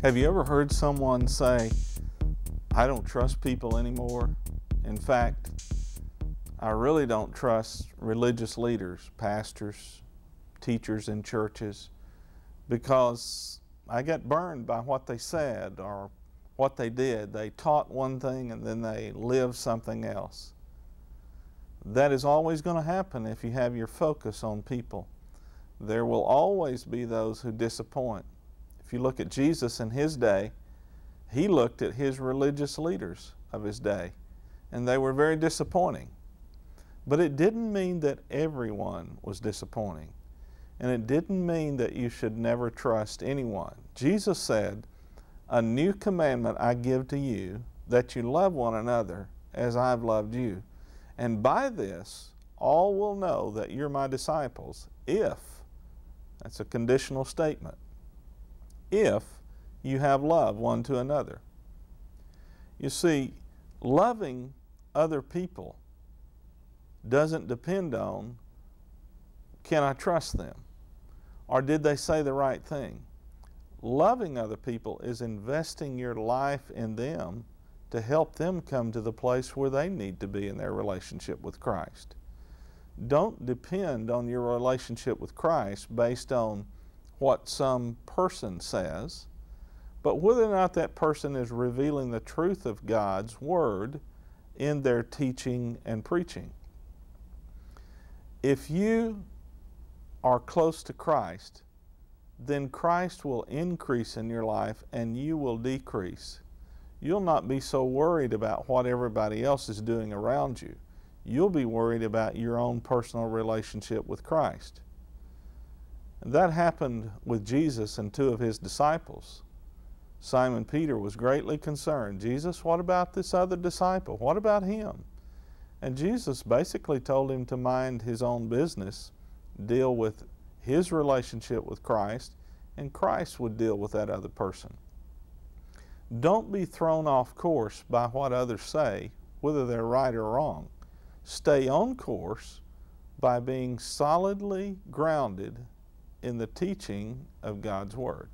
Have you ever heard someone say, I don't trust people anymore? In fact, I really don't trust religious leaders, pastors, teachers in churches, because I got burned by what they said or what they did. They taught one thing and then they lived something else. That is always going to happen if you have your focus on people. There will always be those who disappoint. If you look at Jesus in his day, he looked at his religious leaders of his day, and they were very disappointing. But it didn't mean that everyone was disappointing, and it didn't mean that you should never trust anyone. Jesus said, "A new commandment I give to you, that you love one another as I've loved you. And by this, all will know that you're my disciples, if," that's a conditional statement, "if you have love one to another." You see, loving other people doesn't depend on, can I trust them? Or did they say the right thing? Loving other people is investing your life in them to help them come to the place where they need to be in their relationship with Christ. Don't depend on your relationship with Christ based on what some person says, but whether or not that person is revealing the truth of God's Word in their teaching and preaching. If you are close to Christ, then Christ will increase in your life and you will decrease. You'll not be so worried about what everybody else is doing around you. You'll be worried about your own personal relationship with Christ. And that happened with Jesus and two of his disciples. Simon Peter was greatly concerned. Jesus, what about this other disciple? What about him? And Jesus basically told him to mind his own business, deal with his relationship with Christ, and Christ would deal with that other person. Don't be thrown off course by what others say, whether they're right or wrong. Stay on course by being solidly grounded in the teaching of God's Word.